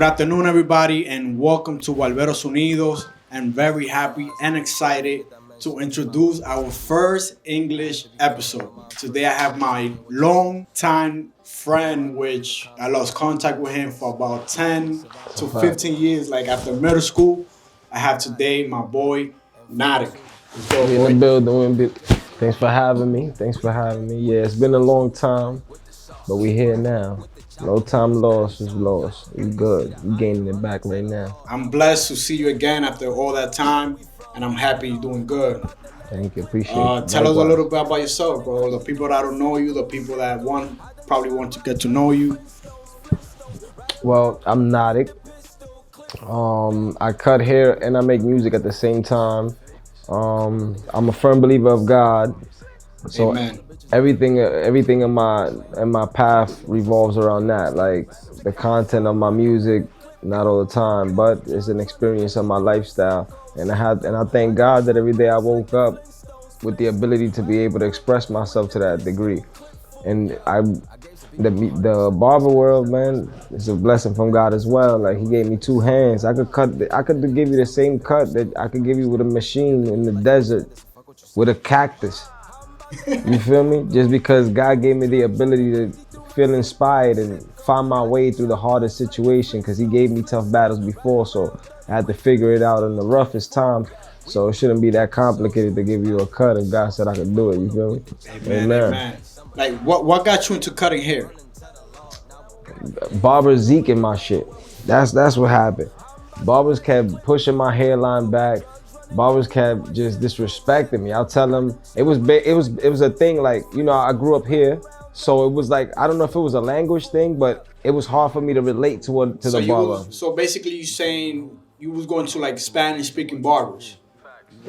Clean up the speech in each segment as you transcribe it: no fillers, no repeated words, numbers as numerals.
Good afternoon, everybody, and welcome to BARBEROS UNIDOS. I'm very happy and excited to introduce our first English episode. Today, I have my long-time friend, which I lost contact with him for about 10 to 15 years, like after middle school. I have today my boy, NOTIK. We in the building. Thanks for having me. Yeah, it's been a long time, but we here now. No time lost is lost. We good. We gaining it back right now. I'm blessed to see you again after all that time, and I'm happy you're doing good. Thank you. Appreciate it. Tell us a little bit about yourself, bro. The people that don't know you, the people that probably want to get to know you. Well, I'm NOTIK. I cut hair and I make music at the same time. I'm a firm believer of God. So Amen. everything in my path revolves around that. Like the content of my music, not all the time, but it's an experience of my lifestyle. And I thank God that every day I woke up with the ability to be able to express myself to that degree. And the barber world, man, it's a blessing from God as well. Like He gave me two hands. I could give you the same cut that I could give you with a machine in the desert with a cactus. You feel me? Just because God gave me the ability to feel inspired and find my way through the hardest situation, because He gave me tough battles before, so I had to figure it out in the roughest time. So it shouldn't be that complicated to give you a cut if God said I could do it. You feel me? Amen. Like what got you into cutting hair? Barbers Zeke in my shit. That's what happened. Barbers kept pushing my hairline back. Barbers kept just disrespecting me. I'll tell them it was a thing. Like, you know, I grew up here, so it was like, I don't know if it was a language thing, but it was hard for me to relate to the barber. So basically, you saying you was going to like Spanish speaking barbers?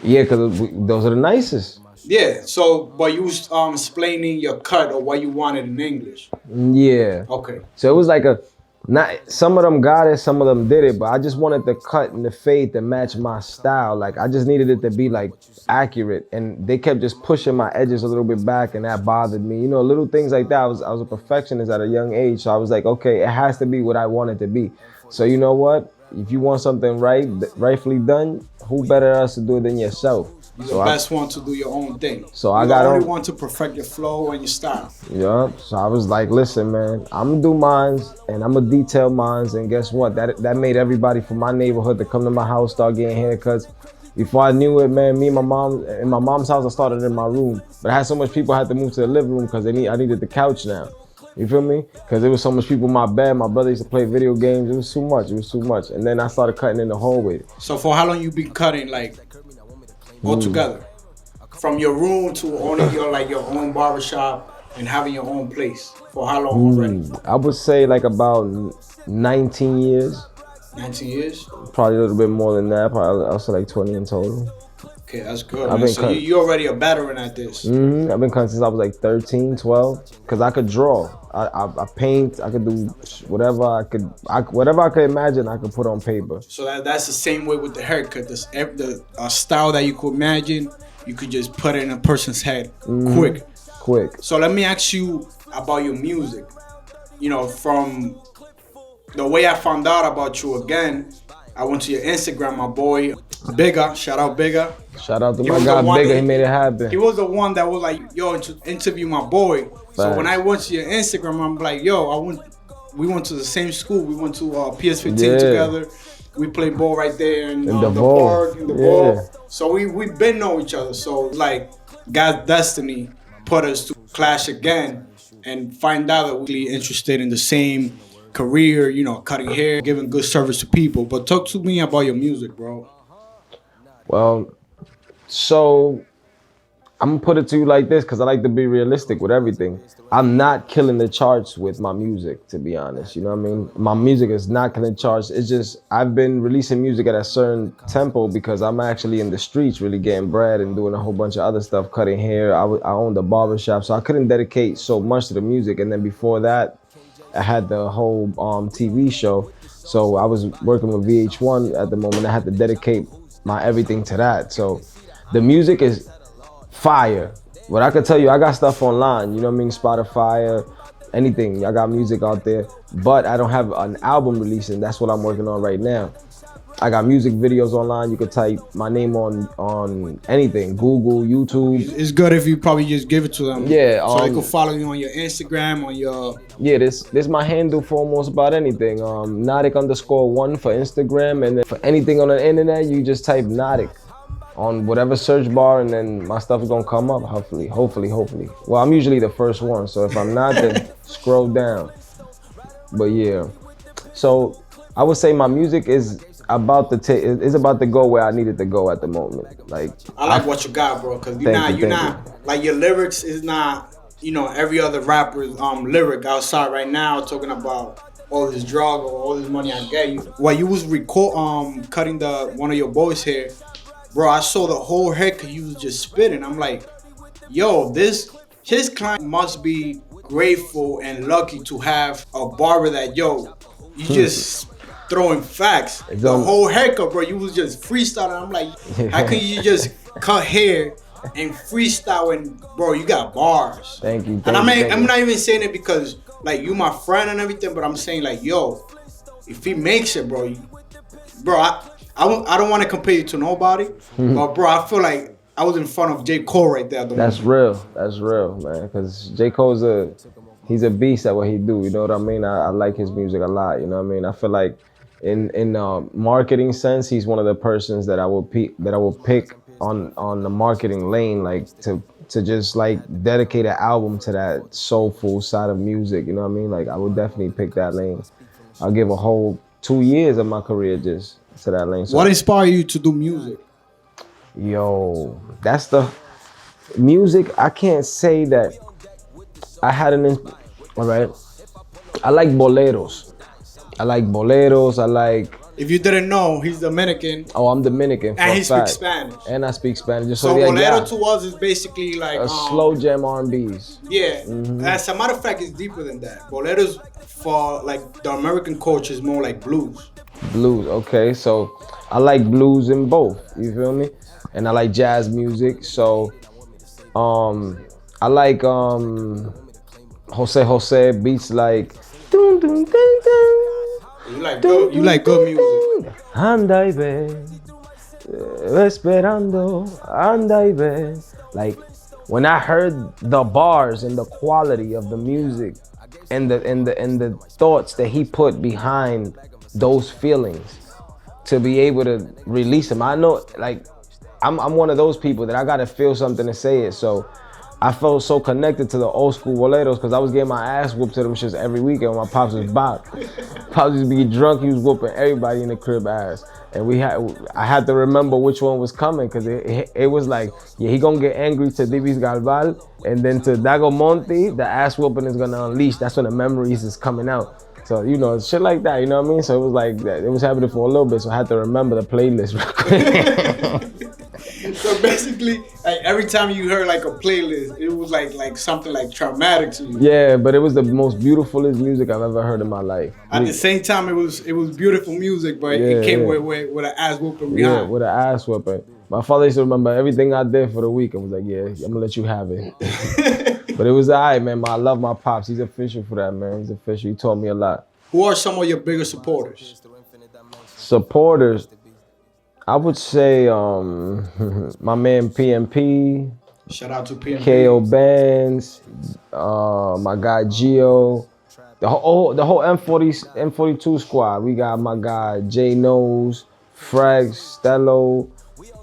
Yeah, because those are the nicest. Yeah. So, but you was explaining your cut or what you wanted in English. Yeah. Okay. So it was like some of them got it, some of them did it, but I just wanted the cut and the fade to match my style. Like I just needed it to be like accurate, and they kept just pushing my edges a little bit back, and that bothered me. You know, little things like that. I was a perfectionist at a young age, so I was like, okay, it has to be what I want it to be. So you know what? If you want something rightfully done, who better else to do it than yourself? You're the best one to do your own thing. So you're the only one to perfect your flow and your style. Yeah. So I was like, listen, man, I'm gonna do mines and I'm gonna detail mines, and guess what? That made everybody from my neighborhood to come to my house, start getting haircuts. Before I knew it, man, me and my mom, in my mom's house, I started in my room, but I had so much people I had to move to the living room because I needed the couch now. You feel me? Because there was so much people in my bed. My brother used to play video games. It was too much. And then I started cutting in the hallway. So for how long you been cutting, like, altogether? From your room to owning your own barbershop and having your own place? For how long already? I would say like about 19 years. 19 years? Probably a little bit more than that. Probably also like 20 in total. Okay, that's good, man. So you're already a veteran at this. I've been cutting since I was like 13, 12. Because I could draw. I paint. I could do whatever whatever I could imagine, I could put on paper. So that's the same way with the haircut. The style that you could imagine, you could just put it in a person's head quick. So let me ask you about your music. You know, from the way I found out about you again, I went to your Instagram, my boy Bigger. Shout out Bigger. Shout out to my guy Bigger. He made it happen. He was the one that was like, yo, interview my boy. So when I went to your Instagram, I'm like, yo, we went to the same school. We went to PS15 together. We played ball right there in the park, in the ball. So we've been know each other. So like God's destiny put us to clash again and find out that we're interested in the same career, you know, cutting hair, giving good service to people. But talk to me about your music, bro. Well, so I'm gonna put it to you like this, because I like to be realistic with everything. I'm not killing the charts with my music, to be honest. You know what I mean? My music is not killing charts. It's just I've been releasing music at a certain tempo because I'm actually in the streets really getting bread and doing a whole bunch of other stuff, cutting hair. I owned a barbershop, so I couldn't dedicate so much to the music. And then before that, I had the whole TV show. So I was working with VH1 at the moment. I had to dedicate my everything to that. So the music is fire. What I could tell you, I got stuff online, you know what I mean? Spotify, anything. I got music out there, but I don't have an album releasing. That's what I'm working on right now. I got music videos online. You could type my name on anything, Google, YouTube. It's good if you probably just give it to them. Yeah, so they can follow you on your Instagram, on your. Yeah, this my handle for almost about anything. NOTIK_1 for Instagram, and then for anything on the internet, you just type NOTIK on whatever search bar, and then my stuff is gonna come up. Hopefully. Well, I'm usually the first one, so if I'm not, then scroll down. But yeah, so I would say my music is about to go where I need it to go at the moment. Like I like what you got, bro, because you're not like your lyrics is not, you know, every other rapper's lyric outside right now talking about all this drug or all this money I get you. While you was cutting one of your boys' hair, bro, I saw the whole hair because you was just spitting. I'm like, yo, his client must be grateful and lucky to have a barber that, yo, you just throwing facts. The whole haircut, bro, you was just freestyling. I'm like, how can you just cut hair and freestyle and, bro, you got bars. Thank you. And I'm not even saying it because, like, you my friend and everything, but I'm saying, like, yo, if he makes it, bro, I don't want to compare you to nobody, but, bro, I feel like I was in front of JCOLE right there. That's real, man, because JCOLE's he's a beast at what he do, you know what I mean? I like his music a lot, you know what I mean? I feel like in marketing sense, he's one of the persons that I will pick on the marketing lane, like to just like dedicate an album to that soulful side of music, you know what I mean? Like I would definitely pick that lane. I'll give a whole 2 years of my career just to that lane. So, what inspired you to do music? Yo, that's the music. I can't say that I had all right. I like boleros. I like. If you didn't know, he's Dominican. Oh, I'm Dominican. And he speaks Spanish. And I speak Spanish. So bolero to us is basically like a slow jam R&Bs. Yeah. As a matter of fact, it's deeper than that. Boleros for like the American culture is more like blues. Blues, okay. So I like blues in both. You feel me? And I like jazz music. So I like Jose beats like. Dun, dun, dun, dun. You like good music. Anda y ve, esperando, anda y ve. Like when I heard the bars and the quality of the music and the thoughts that he put behind those feelings to be able to release them. I know, like I'm one of those people that I gotta feel something to say it. So I felt so connected to the old school boleros because I was getting my ass whooped to them shits every weekend when my pops was back. Pops used to be drunk, he was whooping everybody in the crib ass. And I had to remember which one was coming because it was like, yeah, he gonna get angry to Divis Galval, and then to Dago Monte, the ass whooping is gonna unleash. That's when the memories is coming out. So, you know, shit like that, you know what I mean? So it was like, it was happening for a little bit, so I had to remember the playlist real quick. So basically, like every time you heard like a playlist, it was like something like traumatic to you. Yeah, but it was the most beautifulest music I've ever heard in my life. At the same time, it was beautiful music, but it came with an ass whooping behind. Yeah, with an ass whooping. My father used to remember everything I did for the week and was like, yeah, I'm gonna let you have it. But it was alright, man. I love my pops. He's official for that, man. He's official. He taught me a lot. Who are some of your biggest supporters? Supporters, I would say my man PMP. Shout out to PMP. KO Bands, my guy Gio, the whole M42 squad. We got my guy J Nose, Frag, Stello.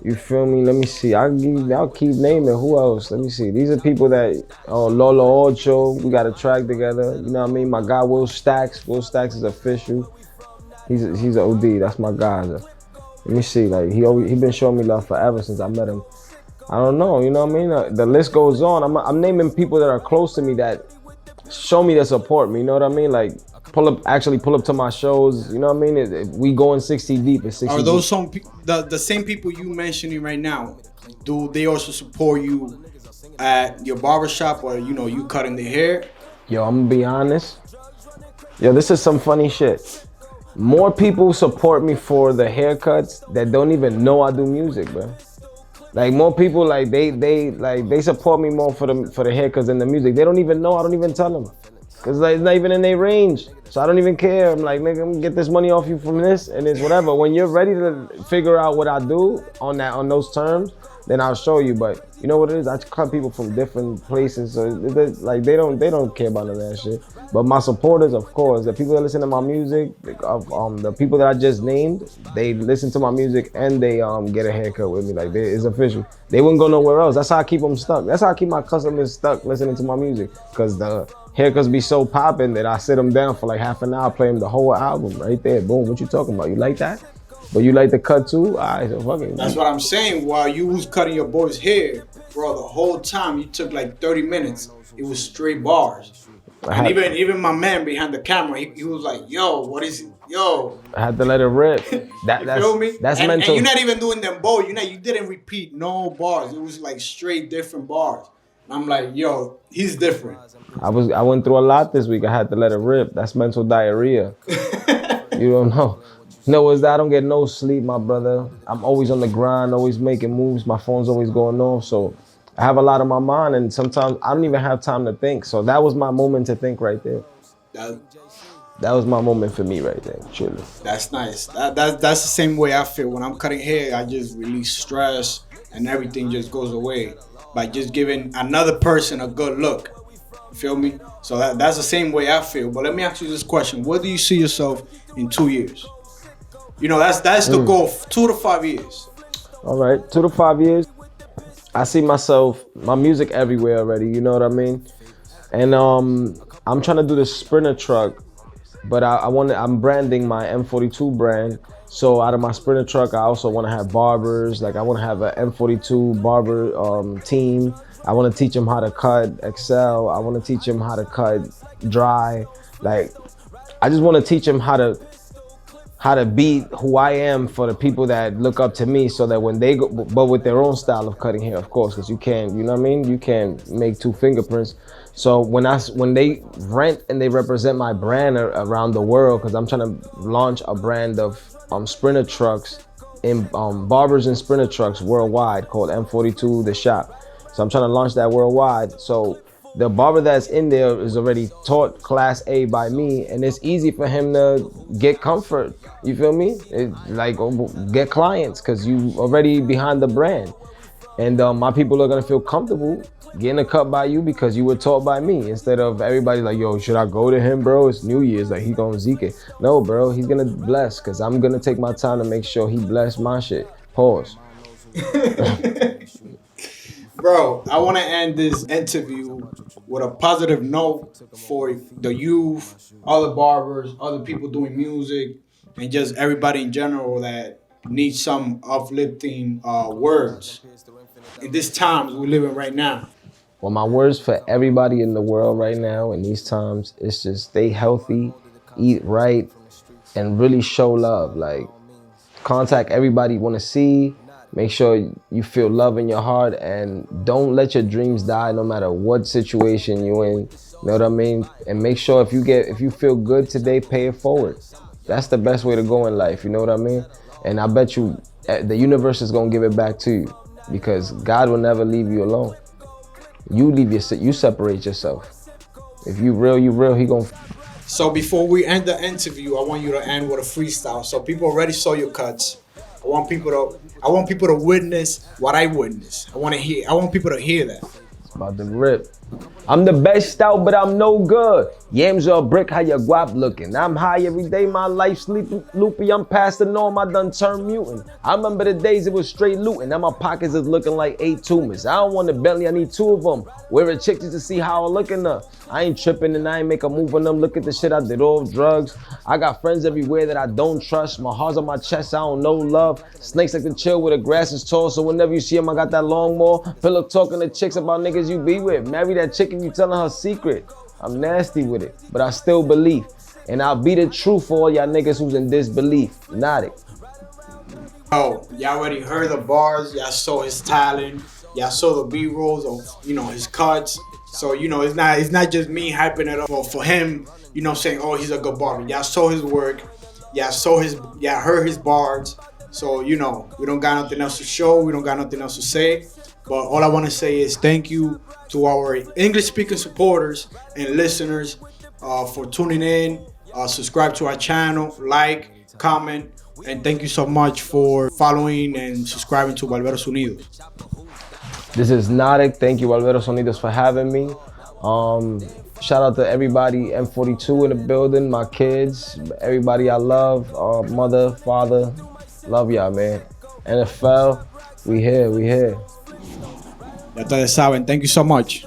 You feel me? Let me see. I'll keep naming. Who else? Let me see. These are people that Lolo Ocho. We got a track together. You know what I mean? My guy Will Stacks. Will Stacks is official. He's an OD. That's my guy. Let me see. Like he been showing me love forever since I met him. I don't know. You know what I mean? The list goes on. I'm naming people that are close to me that show me that support me. You know what I mean? Like pull up to my shows. You know what I mean? If we going 60 deep. It's 60 Are those the same people you mentioning right now? Do they also support you at your barbershop, or you cutting their hair? Yo, I'm gonna be honest. Yo, this is some funny shit. More people support me for the haircuts that don't even know I do music, bro. Like more people, like they support me more for the haircuts than the music. They don't even know. I don't even tell them. Cause like, it's not even in their range. So I don't even care. I'm like, nigga, I'm gonna get this money off you from this and it's whatever. When you're ready to figure out what I do on those terms, then I'll show you. But you know what it is? I cut people from different places, so like they don't care about none of that shit. But my supporters, of course, the people that listen to my music, the people that I just named, they listen to my music and they get a haircut with me. Like it's official. They wouldn't go nowhere else. That's how I keep them stuck. That's how I keep my customers stuck listening to my music. Cause the haircuts be so popping that I sit them down for like half an hour, play them the whole album right there. Boom. What you talking about? You like that? But you like the cut too? All right, so fuck it. That's what I'm saying. While you was cutting your boy's hair, bro, the whole time you took like 30 minutes. It was straight bars. And even my man behind the camera, he was like, "Yo, what is it? Yo." I had to let it rip. That's feel me? That's and, mental. And you're not even doing them both. You didn't repeat no bars. It was like straight different bars. And I'm like, yo, he's different. I went through a lot this week. I had to let it rip. That's mental diarrhea. You don't know. No, is that I don't get no sleep, my brother. I'm always on the grind, always making moves. My phone's always going off, so I have a lot on my mind, and sometimes I don't even have time to think. So that was my moment to think right there. That was my moment for me right there, truly. That's nice. That's the same way I feel. When I'm cutting hair, I just release stress, and everything just goes away by just giving another person a good look. You feel me? So that's the same way I feel. But let me ask you this question. Where do you see yourself in 2 years? You know, that's the goal, 2 to 5 years. All right, 2 to 5 years. I see myself, my music everywhere already, you know what I mean? And I'm trying to do the Sprinter truck, but I'm branding my M42 brand. So out of my Sprinter truck, I also want to have barbers. Like I want to have an M42 barber team. I want to teach them how to cut Excel. I want to teach them how to cut dry. Like I just want to teach them how to be who I am for the people that look up to me, so that when they go, but with their own style of cutting hair, of course, because you can't, you know what I mean? You can't make 2 fingerprints. So when they rent and they represent my brand around the world, because I'm trying to launch a brand of Sprinter trucks in Barbers and Sprinter trucks worldwide called M42 The Shop. So I'm trying to launch that worldwide. So the barber that's in there is already taught Class A by me, and it's easy for him to get comfort. You feel me? Get clients, because you already behind the brand. And my people are gonna feel comfortable getting a cut by you because you were taught by me, instead of everybody like, yo, should I go to him, bro? It's New Year's, like he gonna zeke it. No, bro, he's gonna bless, because I'm gonna take my time to make sure he bless my shit. Pause. Bro, I want to end this interview with a positive note for the youth, other barbers, other people doing music, and just everybody in general that needs some uplifting words in these times we're living right now. Well, my words for everybody in the world right now in these times is just stay healthy, eat right, and really show love. Like, contact everybody you want to see. Make sure you feel love in your heart, and don't let your dreams die no matter what situation you're in. You know what I mean? And make sure if you feel good today, pay it forward. That's the best way to go in life, you know what I mean? And I bet you the universe is gonna give it back to you, because God will never leave you alone. You separate yourself. If you real, he gonna. So before we end the interview, I want you to end with a freestyle. So people already saw your cuts. I want people to witness what I witnessed. I want people to hear that. It's about to rip. I'm the best out, but I'm no good. Yams or a brick, how your guap looking? I'm high every day, my life sleeping loopy. I'm past the norm, I done turned mutant. I remember the days it was straight looting. Now my pockets is looking like 8 tumors. I don't want a Bentley, I need 2 of them. Wear a chick just to see how I look in her. I ain't tripping and I ain't make a move on them. Look at the shit I did, all drugs. I got friends everywhere that I don't trust. My heart's on my chest, I don't know love. Snakes like to chill where the grass is tall. So whenever you see them, I got that lawnmower. Pillow talking to chicks about niggas you be with. Marry that chick and you telling her secret. I'm nasty with it, but I still believe. And I'll be the truth for all y'all niggas who's in disbelief. NOTIK. Oh, y'all already heard the bars. Y'all saw his talent. Y'all saw the B-rolls of, his cuts. So, it's not just me hyping it up for him, saying, oh, he's a good barber. Y'all saw his work. Y'all heard his bars. So, we don't got nothing else to show. We don't got nothing else to say. But all I want to say is thank you to our English-speaking supporters and listeners. for tuning in. Subscribe to our channel, like, comment, and thank you so much for following and subscribing to Barberos Unidos. This is NOTIK. Thank you, Barberos Unidos, for having me. Shout out to everybody, M42 in the building, my kids, everybody I love, mother, father, love y'all, man. NFL, we here. Ya ustedes saben. Thank you so much.